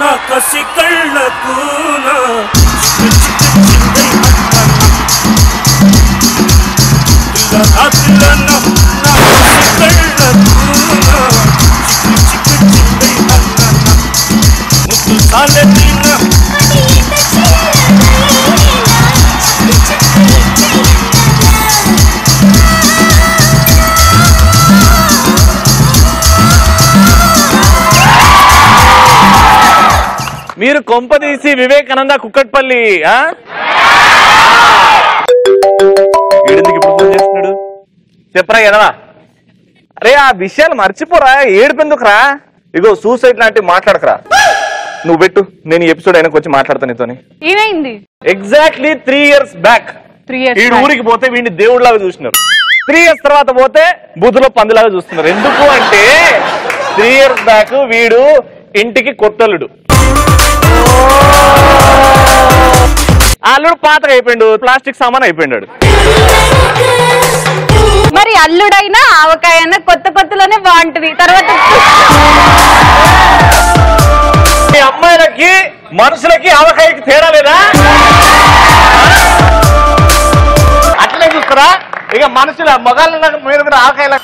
నా కసి కళ్ళకు మీరు కొంపదీసి వివేకానంద కుక్కట్పల్లి ఏడుందుకు ఇప్పుడు ఫోన్ చేస్తున్నాడు చెప్పరా ఎదవా అరే ఆ విషయాలు మర్చిపోరా ఏడుపెందుకురా ఇగో సూసైడ్ లాంటివి మాట్లాడకరా నువ్వు పెట్టు నేను ఈ ఎపిసోడ్ అయినా వచ్చి మాట్లాడతాను నీతోని ఏమైంది ఎగ్జాక్ట్లీ 3 years బ్యాక్ వీడు ఊరికి పోతే వీడిని దేవుడిలాగా చూసినారు 3 years తర్వాత పోతే బుద్ధులో పందులాగా చూస్తున్నారు ఎందుకు అంటే 3 years బ్యాక్ వీడు ఇంటికి కొత్తల్లుడు అల్లుడు పాతగా అయిపోయాడు ప్లాస్టిక్ సామాన్ అయిపోయాడు మరి అల్లుడైనా ఆవకాయన్నా కొత్త కొత్తలోనే బాగుంటది తర్వాత అమ్మాయిలకి మనుషులకి ఆవకాయకి తేడా లేదా అట్లనే చూస్తారా ఇక మనుషుల మొగాళ్ళ మీరు కూడా ఆవకాయల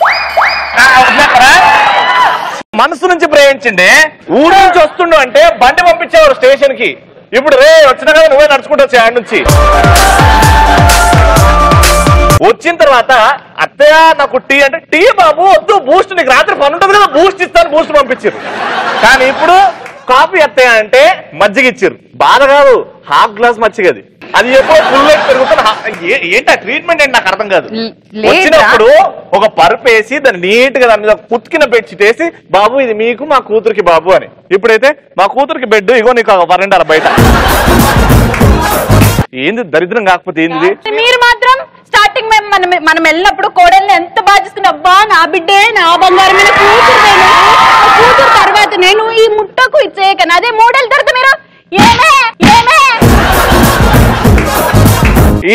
మనసు నుంచి ప్రేమించండి ఊరు నుంచి వస్తుండు అంటే బండి పంపించేవారు స్టేషన్ కి ఇప్పుడు రే వచ్చినా కదా నువ్వే నడుచుకుంటూ వచ్చే ఆడ నుంచి వచ్చిన తర్వాత అత్తయ్య నాకు టీ అంటే టీ బాబు వద్దు బూస్ట్ నీకు రాత్రి పని ఉంటుంది కదా బూస్ట్ ఇస్తాను బూస్ట్ పంపించారు కానీ ఇప్పుడు కాఫీ అత్తయ్య అంటే మజ్జిగ ఇచ్చారు బాధ కాదు హాఫ్ గ్లాస్ మజ్జిగది అది ఎప్పుడో ఫుల్ పెరుగుతున్న ఏంటి ఆ ట్రీట్మెంట్ ఏంటి నాకు అర్థం కాదు వచ్చినప్పుడు ఒక పరుపు వేసి దాన్ని నీట్ గా దాని మీద పుత్కిన బెడ్షీట్ వేసి బాబు ఇది మీకు మా కూతురికి బాబు అని ఇప్పుడైతే మా కూతురికి బెడ్ ఇగో నీకు వరండాల బయట ఏంది దరిద్రం కాకపోతే ఏంది మీరు మాత్రం స్టార్టింగ్ మనం వెళ్ళినప్పుడు కోడల్ని ఎంత బాగా చూసుకున్నా అబ్బా నా బిడ్డే నా బంగారం మీద కూతురు తర్వాత నేను ఈ ముట్టకు ఇచ్చేయకను అదే 3 ఏళ్ళ తర్వాత మీరు ఏమే ఏమే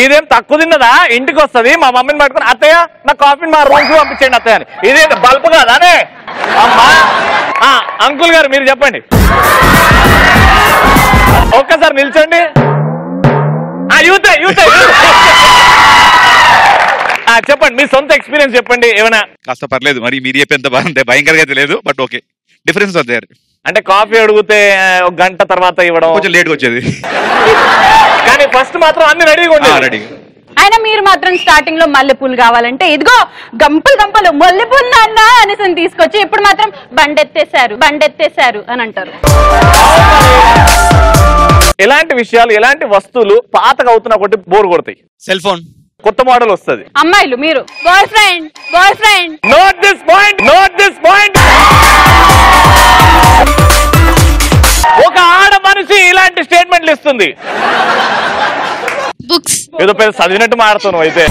ఇదేం తక్కువ తిన్నదా ఇంటికి వస్తుంది మా మమ్మీని పట్టుకుని అత్తయ్య నా కాఫీని మా రూమ్ కి పంపించండి అత్తయ్య అని ఇదే బల్బు కాదానే అమ్మా అంకుల్ గారు మీరు చెప్పండి ఒక్కసారి నిల్చోండి చెప్పండి మీ సొంత ఎక్స్పీరియన్స్ చెప్పండి ఏమైనా కాస్త పర్లేదు మరి మీరు చెప్పేంత భయంకరంగా అయితే లేదు బట్ ఓకే డిఫరెన్స్ అవుతాయి అంటే కాఫీ అడిగితే 1 గంట తర్వాత ఇవ్వడం కొంచెం లేట్గా వచ్చేది కానీ ఫస్ట్ మాత్రం అన్ని రెడీగా ఉండేది రెడీ ఆయన మీరు మాత్రం స్టార్టింగ్ లో మల్లెపూలు కావాలంటే ఇదిగో గంపలు గంపలు మల్లెపూలు నాన్న అనేసి తీసుకొచ్చి ఇప్పుడు మాత్రం బండెత్తేశారు అని అంటారు ఎలాంటి విషయాలు ఎలాంటి వస్తువులు పాతగా అవుతున్నా ఒకటి బోర్ కొడతాయి సెల్ ఫోన్ కొత్త మోడల్ వస్తుంది అమ్మాయిలు మీరు boy friend note this point ఒక ఆడ మనిషి ఇలాంటి స్టేట్మెంట్లు ఇస్తుంది బుక్స్ ఏదో పెద్ద చదివినట్టు మారుతాను అయితే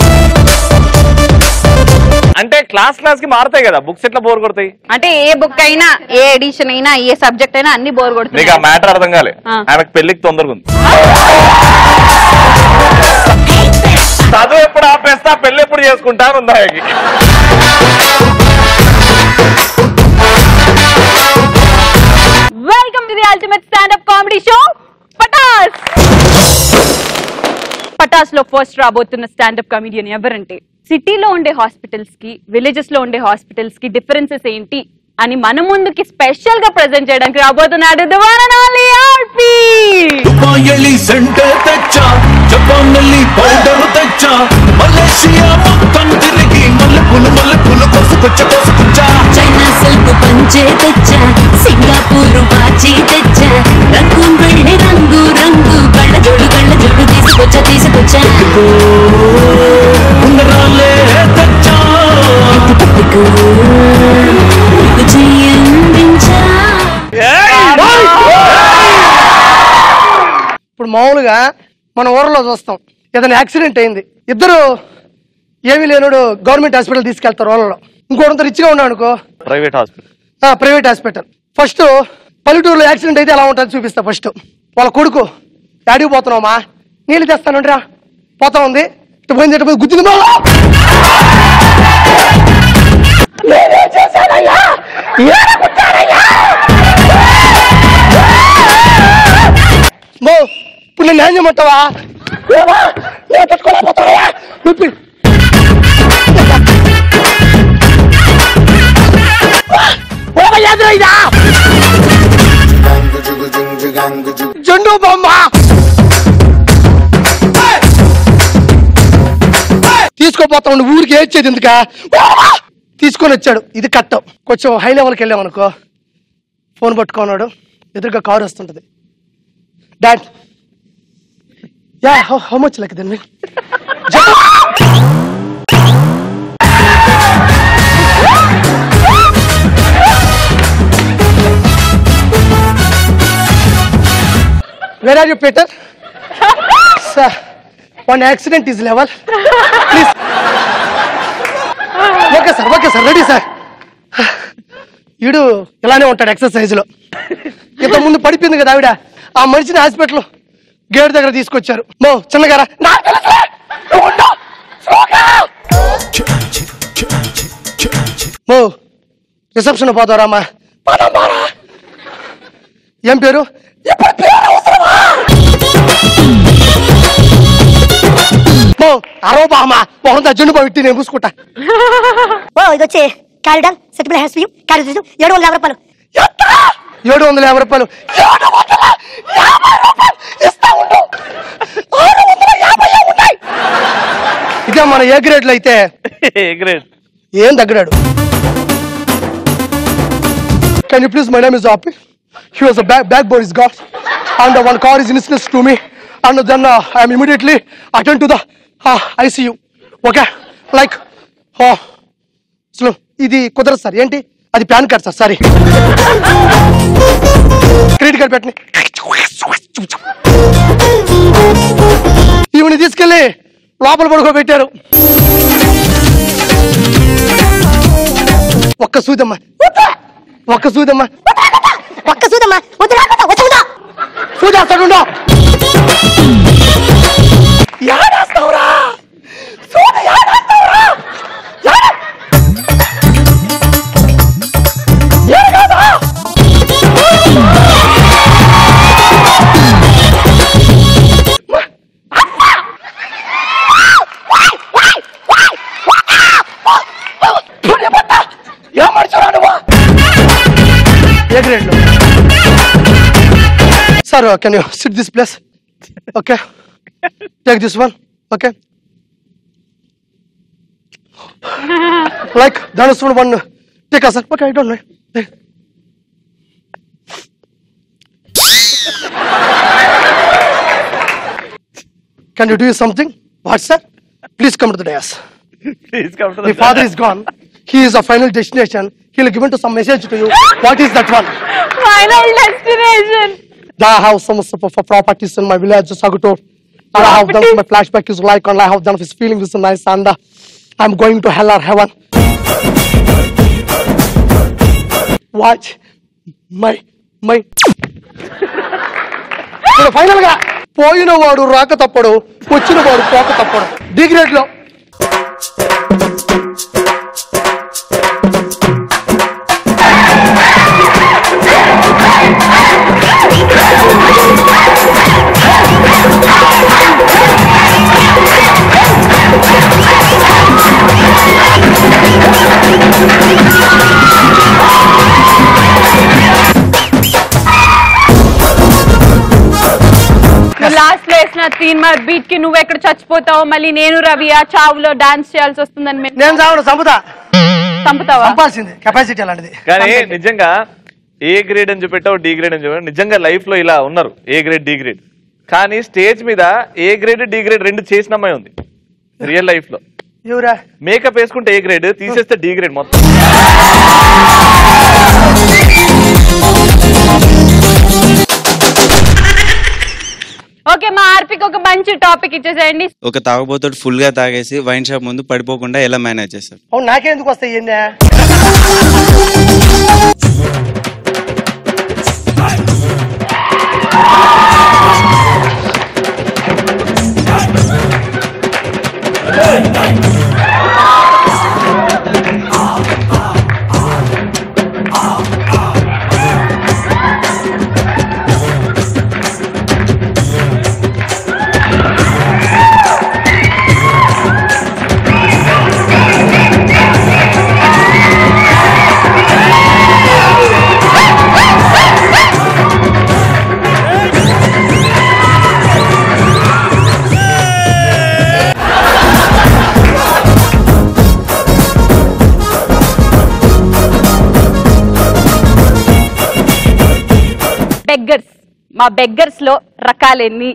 అంటే క్లాస్ కి మారుతాయి కదా బుక్స్ ఎట్లా బోర్ కొడతాయి అంటే ఏ బుక్ అయినా ఏ ఎడిషన్ అయినా ఏ సబ్జెక్ట్ అయినా అన్ని బోర్ కొడుతుంది నీకు ఆ మ్యాటర్ అర్థం కాలే ఆమెకు పెళ్లికి తొందరగా ఉంది చదువు ఎప్పుడు ఆపేస్తా పెళ్లి ఎప్పుడు చేసుకుంటా ఉందా welcome to the ultimate standup comedy show Patas లో ఫస్ట్ రాబోతున్న స్టాండప్ కామెడియన్ ఎవరంటే సిటీలో ఉండే హాస్పిటల్స్ కి విలేజెస్ లో ఉండే హాస్పిటల్స్ కి డిఫరెన్సెస్ ఏంటి అని మన ముందుకి స్పెషల్ గా ప్రెజెంట్ చేయడానికి రాబోతున్నాడు the one and only RP Dubai centre తెచ్చా జపాన్ పౌడర్ తెచ్చా మలేషియా మొత్తం తిరిగి మల్లెపూలు కోసుకొచ్చా చైనా సిల్క్ పంచే తెచ్చా సింగపూర్ వాచి తెచ్చా రంగు వెళ్ళి రంగు కళ్ళ జోడు తీసుకొచ్చా ఉంగరాలే తెచ్చా ఇప్పుడు మామూలుగా మన ఊర్లో చూస్తాం ఏదైనా యాక్సిడెంట్ అయింది ఇద్దరు ఏమీ లేనుడు గవర్నమెంట్ హాస్పిటల్ తీసుకెళ్తారు వాళ్ళలో ఇంకోటి రిచ్గా ఉన్నాడు అనుకో ప్రైవేట్ హాస్పిటల్ ఫస్ట్ పల్లెటూరులో యాక్సిడెంట్ అయితే ఎలా ఉంటుంది చూపిస్తా ఫస్ట్ వాళ్ళ కొడుకు డాడీకి పోతున్నామా నీళ్ళు తెస్తానండి రా పోతా ఉంది ఇటు పోయి గుద్దింది నన్ను న్యాయం చేయమంటావా? జండు బొమ్మ తీసుకోపోతా ఉండి ఊరికి ఏడ్చేది ఎందుక తీసుకొని వచ్చాడు. ఇది కట్టం. కొంచెం హై లెవెల్కి వెళ్ళామనుకో, ఫోన్ పట్టుకున్నాడు, ఎదురుగా కారు వస్తుంటది. Dad ya how much like then me Where are you, Peter? Sir, one accident is level. Please. Okay, sir. Ready, sir. ఈడు ఇలానే ఉంటాడు ఎక్సర్సైజ్ లో. ఇంత ముందు పడిపోయింది కదా ఆవిడ, ఆ మనిషిని హాస్పిటల్ గేట్ దగ్గర తీసుకొచ్చారు. మో చిన్నగారా మో రిసెప్షన్ పోతారామా? ఏం పేరు? అరవ బామా మొహం జుండు పోయి నేను పూసుకుంటా. ఓ ఇది వచ్చి corridor settle has you corridor 750 రూపాయలు. 750 రూపాయలు ఇదే మన ఏ గ్రేడ్ లో అయితే ఏం తగ్గడాడు. Can you please, my name is Api. He was a backbone is got and one car is instance to me and then I am immediately attend to the ICU. Okay, like slow. ఇది కుదరదు sir. ఏంటి అది? Pan card sir. Sorry, credit card పెట్టండి. ఈవిని తీసుకెళ్ళి లోపల పడుకోబెట్టారు. ఒక్క సూదమ్మా సూదేస్తాడుండో. Sir, can you sit this place? Okay. Take this one. Okay. Like that is one. Take us, sir. Okay, I don't know. Can you do something? What, sir? Please come to the dais. Please come to the The father is gone. He is a final destination. He'll give some message to you. What is that one? Final destination. I have some properties in my village, Sagutor. And I have done my flashback is like, and I have done his feeling is nice, and I'm going to hell or heaven. Watch my. Final గా పోయిన వాడు రాక తప్పడు, వచ్చిన వాడు పోక తప్పడు. Degrade లో last place నా 3 mark beat కి నువ్వు ఎక్కడ చచ్చిపోతావు, మళ్ళీ నేను రవి ఆ చావులో డాన్స్ చేయాల్సి వస్తుందని నేను చావను, చంపుతావా? చంపాల్సింది, కెపాసిటీ అలాంటిది. కానీ నిజంగా ఏ గ్రేడ్ అని చెప్పావు, డి గ్రేడ్ అని చెప్పావు. నిజంగా లైఫ్ లో ఇలా ఉన్నారు, ఏ గ్రేడ్ డి గ్రేడ్. కానీ స్టేజ్ మీద ఏ గ్రేడ్ డి గ్రేడ్ రెండు చేసిన అమ్మాయి ఉంది రియల్ లైఫ్ లో. ఎవరా? మేకప్ వేసుకుంటే ఏ గ్రేడ్, తీసేస్తే డి గ్రేడ్ మొత్తం. ఓకే, మా ఆర్పికి ఒక మంచి టాపిక్ ఇచ్చేసేయండి. ఒక తాగబోతాడు ఫుల్ గా తాగేసి వైన్ షాప్ ముందు పడిపోకుండా ఎలా మేనేజ్ చేస్తారు? అవును, నాకెందుకు వస్తాయి ఏందా? మా బెగ్గర్స్ లో రకాలెన్ని,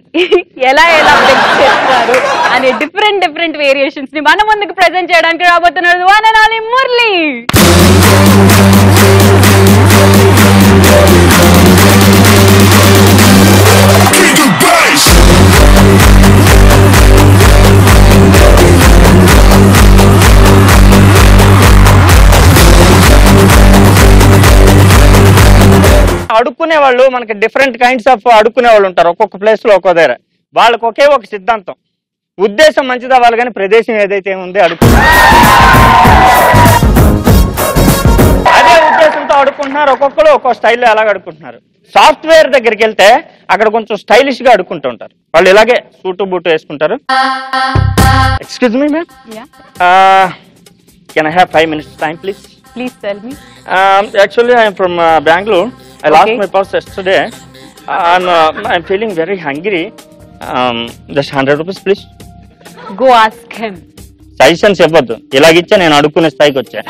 ఎలా ఎలా బెగ్ చేస్తారు అనే డిఫరెంట్ వేరియేషన్స్ ని మన ముందుకు ప్రెజెంట్ చేయడానికి రాబోతున్నారు వన్ అండ్ ఓన్లీ మురళి. అడుక్కునే వాళ్ళు మనకి డిఫరెంట్ కైండ్స్ ఆఫ్ అడుక్కునే వాళ్ళు ఉంటారు. ఒక్కొక్క ప్లేస్ లో ఒక్కో దగ్గర వాళ్ళకి ఒకే ఒక సిద్ధాంతం, ఉద్దేశం మంచిది అవ్వాలి కానీ ప్రదేశం ఏదైతే ఉంది అడుక్కున్నారు, అదే ఉద్దేశంతో అడుక్కుంటున్నారు. ఒక్కొక్కరు ఒక్కొక్క స్టైల్లో ఎలాగ అడుక్కుంటున్నారు. సాఫ్ట్వేర్ దగ్గరికి వెళ్తే అక్కడ కొంచెం స్టైలిష్ గా అడుక్కుంటూ ఉంటారు. వాళ్ళు ఇలాగే సూటు బూటు వేసుకుంటారు. Excuse me ma'am, can I have 5 minutes time please? Please tell me. Actually, I am from Bangalore. I lost my purse yesterday, and I'm feeling very hungry. Just 100 rupees, please. Go ask him. Suggestions ఇవ్వద్దు, ఇలాగిచ్చా నేను అడుక్కునే స్థాయికి వచ్చా.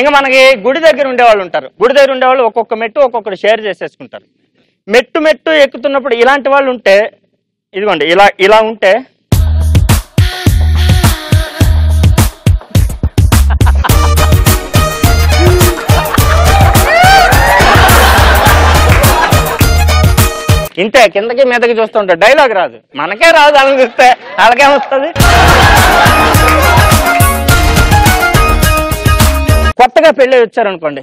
ఇంకా మనకి గుడి దగ్గర ఉండేవాళ్ళు ఉంటారు. గుడి దగ్గర ఉండేవాళ్ళు ఒక్కొక్క మెట్టు ఒక్కొక్కరు షేర్ చేసేసుకుంటారు. మెట్టు ఎక్కుతున్నప్పుడు ఇలాంటి వాళ్ళు ఉంటే, ఇదిగోండి ఇలా ఉంటే ఇంతే కిందకి మీదకి చూస్తూ ఉంటారు. డైలాగ్ రాదు, మనకే రాదు, వాళ్ళని చూస్తే వాళ్ళకేమొస్తుంది. కొత్తగా పెళ్ళి వచ్చారనుకోండి,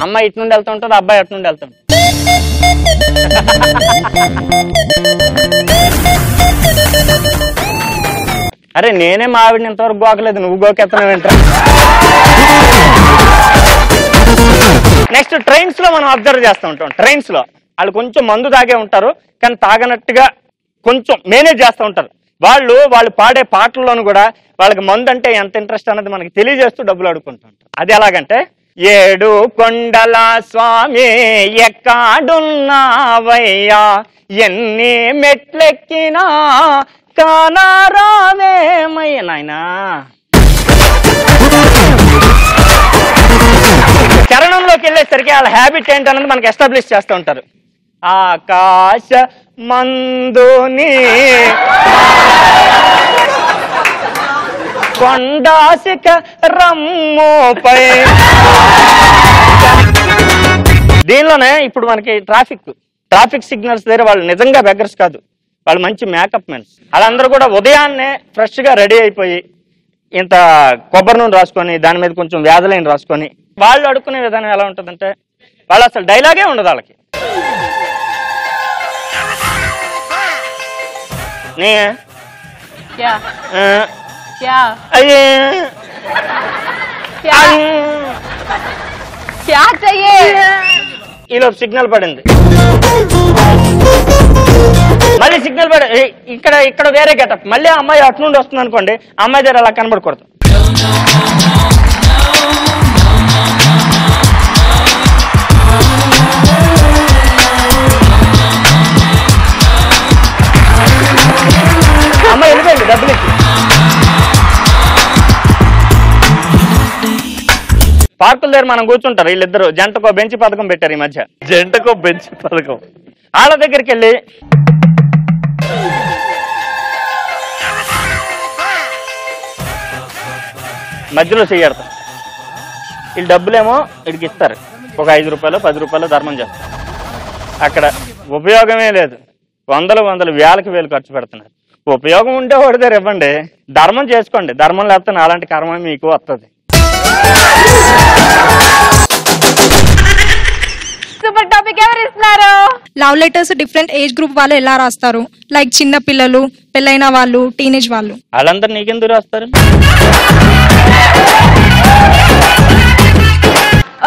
అమ్మాయి ఇటు నుండి వెళ్తూ ఉంటుంది, అబ్బాయి అటు నుండి వెళ్తాడు. అరే నేనే మా ఆవిడని ఇంతవరకు గోకలేదు, నువ్వు గోకెత్తనం ఏంట్రా? నెక్స్ట్ ట్రైన్స్ లో మనం అబ్జర్వ్ చేస్తూ ఉంటాం. ట్రైన్స్ లో వాళ్ళు కొంచెం మందు తాగే ఉంటారు, కానీ తాగనట్టుగా కొంచెం మేనేజ్ చేస్తూ ఉంటారు. వాళ్ళు పాడే పాటల్లోనూ కూడా వాళ్ళకి మందు అంటే ఎంత ఇంట్రెస్ట్ అన్నది మనకి తెలియజేస్తూ డబ్బులు అడుక్కుంటూ ఉంటారు. అది ఎలాగంటే, 7 కొండల స్వామి ఎక్కడున్నావయ్యా, ఎన్ని మెట్లెక్కినా కానారావేమయ్య నాయనా. చరణంలోకి వెళ్ళేసరికి వాళ్ళ హ్యాబిట్ ఏంటన్నది మనకి ఎస్టాబ్లిష్ చేస్తూ ఉంటారు. ఆకాశ మందుని కొండాసిక రమ్ముపై. దీనిలోనే ఇప్పుడు మనకి ట్రాఫిక్ సిగ్నల్స్ దగ్గర వాళ్ళు నిజంగా బెగ్గర్స్ కాదు, వాళ్ళు మంచి మేకప్ మెన్స్. వాళ్ళందరూ కూడా ఉదయాన్నే ఫ్రెష్ గా రెడీ అయిపోయి ఇంత కొబ్బరి నూనె రాసుకొని దాని మీద కొంచెం వ్యాధులైన రాసుకొని వాళ్ళు అడుక్కునే విధానం ఎలా ఉంటుందంటే, వాళ్ళు అసలు డైలాగే ఉండదు వాళ్ళకి. ఈలోపు సిగ్నల్ పడింది, మళ్ళీ సిగ్నల్ పడి ఇక్కడ వేరే గెటప్, మళ్ళీ అమ్మాయి అటు నుండి వస్తుంది అనుకోండి, అమ్మాయి దగ్గర అలా కనబడకూడదు. అమ్మాయి వెళ్ళిపోయింది డబ్బులు ఇచ్చి. పార్కుల దగ్గర మనం కూర్చుంటారు, వీళ్ళిద్దరు జంటకో బెంచ్ పథకం పెట్టారు ఈ మధ్య. జంటకో బెంచ్ పథకం. వాళ్ళ దగ్గరికి వెళ్ళి మధ్యలో చెయ్యడతాం. వీళ్ళు డబ్బులేమో వీడికి ఇస్తారు, ఒక 5 రూపాయలు 10 రూపాయలు ధర్మం చేస్తారు. అక్కడ ఉపయోగమే లేదు, వందలు వేలకు ఖర్చు పెడుతున్నారు. ఉపయోగం ఉంటే ఒకటి దగ్గర ఇవ్వండి, ధర్మం చేసుకోండి. ధర్మం లేకపోతే అలాంటి కర్మ మీకు వస్తుంది. సూపర్ టాపిక్ ఎవరు ఇస్తున్నారు? Love letters different age group వాళ్ళు ఎలా రాస్తారు? లైక్ చిన్న పిల్లలు, పెళ్ళైన వాళ్ళు, టీనేజ్ వాళ్ళు. వాళ్ళందరూ నీకెందుకు రాస్తారు?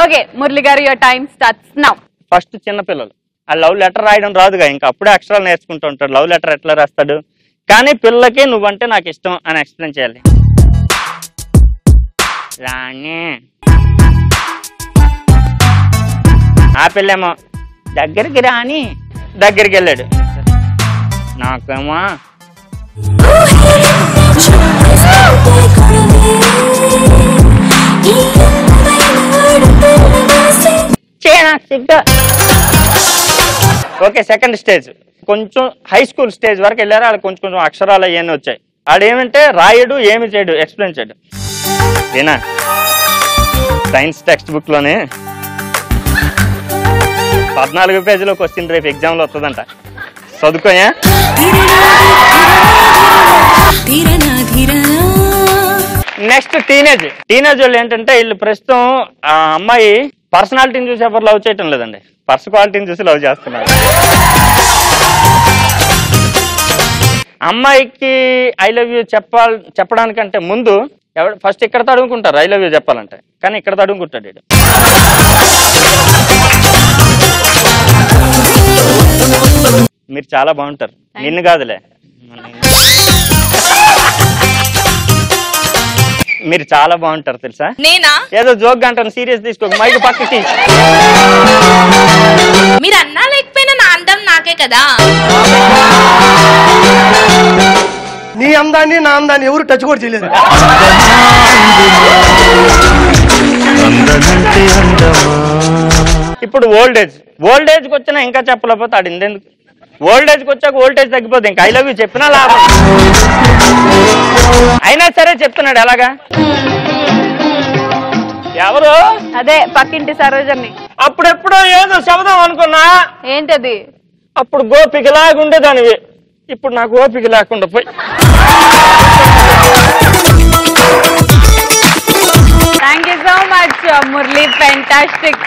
ఓకే మురళి గారు, your time starts now. First చిన్న పిల్లలు, ఆ లవ్ లెటర్ రాయడం రాదుగా, ఇంకా అప్పుడే అక్షరాలు నేర్చుకుంటూ ఉంటాడు. లవ్ లెటర్ ఎట్లా రాస్తాడు? కానీ పిల్లలకి నువ్వంటే నాకు ఇష్టం అని ఎక్స్ప్లెయిన్ చేయాలి. రాణి ఆ పిల్లేమో దగ్గరికి రాని దగ్గరికి వెళ్ళాడు, నాకేమో ఓకే, సెకండ్ స్టేజ్ కొంచెం హై స్కూల్ స్టేజ్ వరకు వెళ్ళారు. వాళ్ళకి కొంచెం కొంచెం అక్షరాలు అవన్నీ వచ్చాయి. ఆడేమంటే రాయడు, ఏమి చేయడు, ఎక్స్ప్లెయిన్ చేయడు. ఏనా సైన్స్ టెక్స్ట్ బుక్ లోనే 14 పేజీలో క్వశ్చన్ రేపు ఎగ్జామ్ లో వస్తుందంట, చదువుకోయా. నెక్స్ట్ టీనేజ్ వాళ్ళు ఏంటంటే వీళ్ళు ప్రస్తుతం ఆ అమ్మాయి పర్సనాలిటీని చూసి ఎవరు లవ్ చేయటం లేదండి, పర్స్ క్వాలిటీని చూసి లవ్ చేస్తున్నారు. అమ్మాయికి ఐ లవ్ యూ చెప్పడానికంటే ముందు ఫస్ట్ ఇక్కడ తడుముకుంటారు ఐ లవ్ యూ చెప్పాలంటే, కానీ ఇక్కడ తడుముకుంటాడు వీడు. మీరు చాలా బాగుంటారు, నిన్ను కాదులే, మీరు చాలా బాగుంటారు తెలుసా. నేనా? ఏదో జోక్ అంటాను, సీరియస్ తీసుకో, మైక్ పక్కకి. మీరు అన్నా లేకపోయినా నా అందం నాకే కదా. నీ అందాన్ని నా అందాన్ని ఎవరు టచ్ కూడా చేయలేదు. ఇప్పుడు ఓల్డేజ్కి వచ్చినా ఇంకా చెప్పలేకపోతే ఆడు ఇందెందుకు. ఓల్డేజ్కి వచ్చాక ఓల్టేజ్ తగ్గిపోతుంది, ఇంకా ఐ లవ్ యూ చెప్పినా లాభం. అయినా సరే చెప్తున్నాడు ఎలాగా. ఎవరు? అదే పక్కింటి సరోజని. అప్పుడెప్పుడో ఏదో శబ్దం అనుకున్నా. ఏంటది? అప్పుడు గోపికలాగా ఉండేదానివి, ఇప్పుడు నాకు ఓపిక లేకుండా పోయి. Thank you so much Murali, fantastic.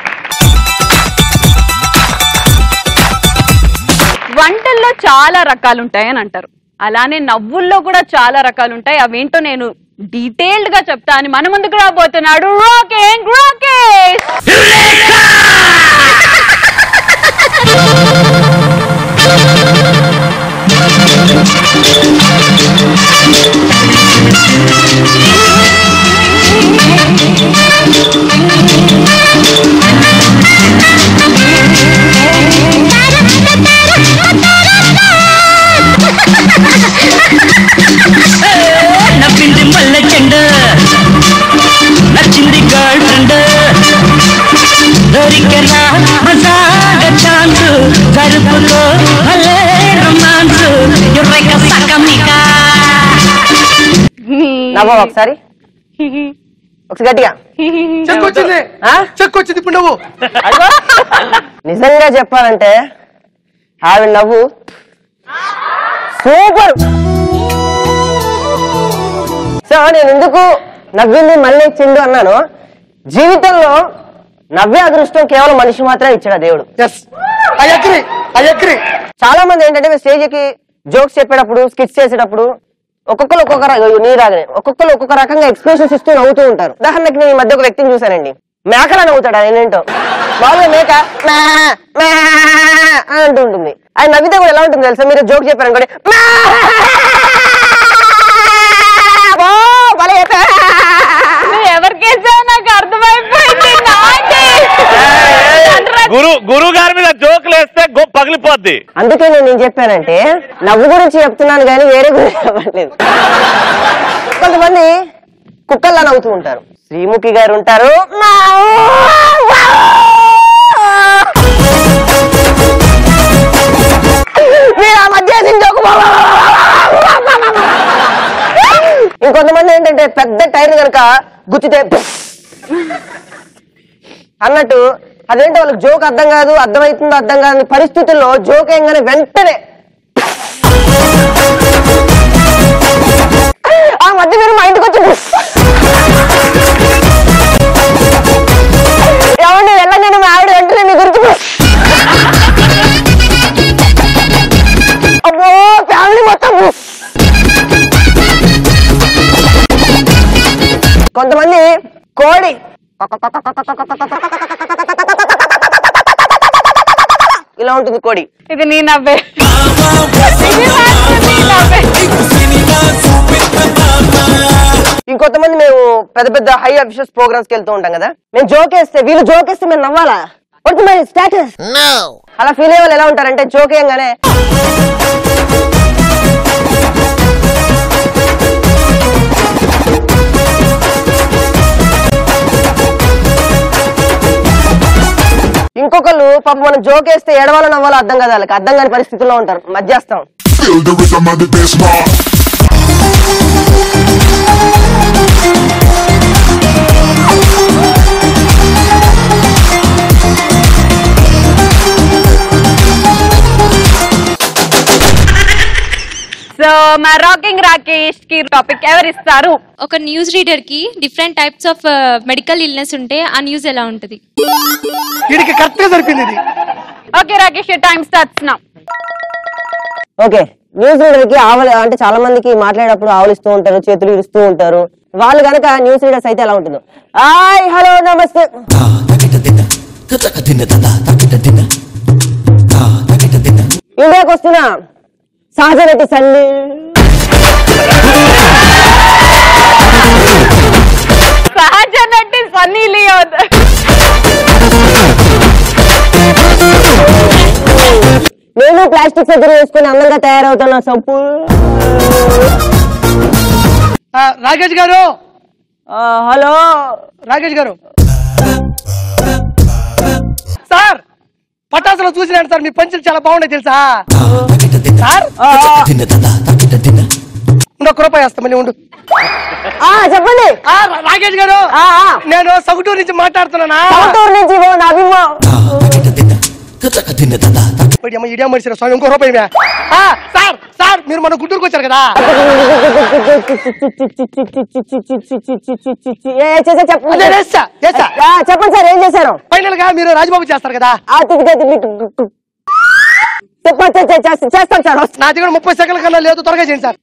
వంటల్లో చాలా రకాలు ఉంటాయని అంటారు, అలానే నవ్వుల్లో కూడా చాలా రకాలు ఉంటాయి. అవేంటో నేను డీటెయిల్డ్ గా చెప్తా అని మన ముందుకు రాబోతున్నాడు రాకేష్. నవ్వింది మల్లె చెండ, నచ్చింది గర్ల్ ఫ్రెండ్, దొరికెలా మజాగ ఛాన్స్, జరుపుకో భలే రొమాన్స్, యుర్రెక సకమిక. నవ్వు ఒకసారి గట్టిగా. చెక్కొచ్చింది ఇప్పుడు నువ్వు. నిజంగా చెప్పాలంటే ఆవిడ నవ్వు సూపర్. సో నేను ఎందుకు నవ్వింది మళ్ళీ చెండు అన్నాను, జీవితంలో నవ్వే అదృష్టం కేవలం మనిషి మాత్రమే ఇచ్చాడు దేవుడు. చాలా మంది ఏంటంటే స్టేజ్కి జోక్స్ చెప్పేటప్పుడు, స్కిట్స్ చేసేటప్పుడు ఒక్కొక్కరు ఒక్కొక్కరు ఒక్కొక్క రకంగా ఎక్స్ప్రెషన్స్ ఇస్తూ నవ్వుతూ ఉంటారు. ఉదాహరణకి నేను ఈ మధ్య ఒక వ్యక్తిని చూశానండి, మేకలా నవ్వుతాడు. ఆయన ఏంటో మామూలుగా మేక అని అంటూ ఉంటుంది. ఆయన నవ్వితే కూడా ఎలా ఉంటుంది తెలుసా, మీరు జోక్ చెప్పారనుకోండి, ఎవరికేసావు నాకు అర్థమైపోయింది. గురువు గారి మీద జోకులు వేస్తే పగిలిపోద్ది. అందుకే నేను ఏం చెప్పానంటే నవ్వు గురించి చెప్తున్నాను కానీ వేరే గురించి చెప్పట్లేదు. కొంతమంది కుక్కల్లా నవ్వుతూ ఉంటారు. శ్రీముఖి గారు ఉంటారు, మీరు ఆ మధ్య ఇంకొంతమంది ఏంటంటే పెద్ద టైర్ కనుక గుచ్చితే అన్నట్టు, అదేంటో వాళ్ళకి జోక్ అర్థం కాదు, అర్థమవుతుందో అర్థం కాని పరిస్థితుల్లో జోక్ ఏంగానే వెంటనే ఆ మధ్య మీరు మా ఇంటికి వచ్చి ఏమండి వెళ్ళండి మా ఆవిడ వెంటనే మీ గురించి అబ్బో ఫ్యామిలీ మొత్తం. కొంతమంది కోడి ఇలా ఉంటుంది కోడి, ఇది నీ నవ్వే. ఇంకొంతమంది మేము పెద్ద పెద్ద హై అఫీషియల్స్ ప్రోగ్రామ్స్ కి వెళ్తూ ఉంటాం కదా, మేము జోక్ వేస్తే వీళ్ళు జోక్ వేస్తే మేము నవ్వాలా, మై స్టేటస్ అలా ఫీల్ అయ్యే వాళ్ళు ఎలా ఉంటారంటే జోక్ వేయంగానే ఇంకొకళ్ళు పాప మనం జోక్ వేస్తే ఏడవాలో నవ్వాలో అర్థం కదా, వాళ్ళకి అర్థం కాని పరిస్థితుల్లో ఉంటారు. మధ్యస్థం. సో మా రాకింగ్ రాకేష్ కి టాపిక్ ఎవరిస్తారు? ఒక న్యూస్ రీడర్ కి different types of medical illness ఉంటే ఆ న్యూస్ ఎలా ఉంటది? వీడికి కరెక్ట్ గా సరిపోయింది ఇది. Okay Rakesh, time starts now. Okay, news reader కి ఆవలి అంటే చాలా మందికి మాట్లాడేటప్పుడు ఆవలిస్తూ ఉంటారు, చేతులు ఇరుస్తూ ఉంటారు. వాళ్ళు కనుక న్యూస్ రీడర్స్ అయితే ఎలా ఉంటుందో, హాయ్ హలో నమస్తే, ఇండియాకి వస్తున్నా సహజ నటి సన్ని, సహజ నటి సన్నీ లియోన్, నేను ప్లాస్టిక్ సర్జరీ చేసుకుని అందంగా తయారవుతున్నా సప్పు. రాకేష్ గారు, హలో రాకేష్ గారు. సార్ పటాసులో చూసినాను సార్, మీ పంచులు చాలా బాగున్నాయి తెలుసా సార్. ఇంకొక రూపాయి వేస్తా మళ్ళీ ఉండు. చెప్పండి రాకేష్ గారు, నేను సగుటూరు నుంచి మాట్లాడుతున్నానా. స్వామి ఇంకో రూపాయి. సార్ సార్ మీరు మన గుంటూరుకు వచ్చారు కదా. చెప్పండి సార్, ఏం చేశారు? ఫైనల్ గా మీరు రాజబాబు చేస్తారు కదా. చేస్తాం సార్. నా దగ్గర 30 సెకండ్ల కన్నా లేదు, త్వరగా చేయండి సార్.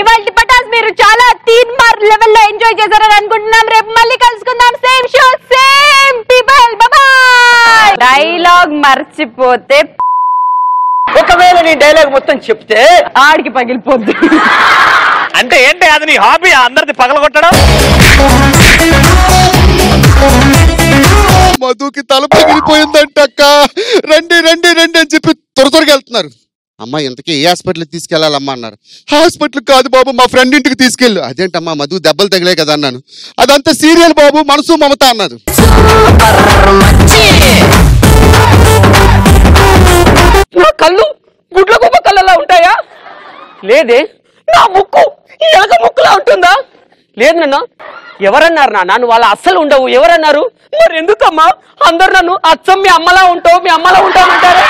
ఇవాళ పటాస్ మీరు చాలా 3 మార్ లెవెల్లో ఎంజాయ్ చేశారని అనుకుంటున్నాం. రేపు మళ్ళీ కలుసుకుందాం, same show same people. Bye. Dialogue మర్చిపోతే, ఒకవేళ నీ డైలాగ్ మొత్తం చెప్తే ఆడికి పగిలిపోద్ది. అంటే ఏంటి అది నీ హాబీ, అందరిది పగలగొట్టడం? మధుకి తల పగిలిపోయిందంట అక్క, రండి రండి రండి అని చెప్పి త్వరగా వెళ్తున్నారు. అమ్మా ఇంతకీ ఏ హాస్పిటల్కి తీసుకెళ్లాలమ్మా అన్నారు. హాస్పిటల్ కాదు బాబు, మా ఫ్రెండ్ ఇంటికి తీసుకెళ్ళు. అదేంటమ్మా మధు దెబ్బలు తగిలే కదా అన్నాను. అదంతా సీరియల్ బాబు, మనసు మమత అన్నారు. నా కళ్ళు గుడ్ల గుబ్బ కళ్ళలా ఉంటాయా? లేదే. నా ముక్కు ఎలక ముక్కులా ఉంటుందా? లేదు నాన్న. ఎవరన్నారు నాన్న? నువ్వు వాళ్ళ అస్సలు ఉండవు. ఎవరన్నారు? మరి ఎందుకమ్మా అందరు నన్ను అచ్చం మీ అమ్మలా ఉంటావు, మీ అమ్మలా ఉంటామంటారా?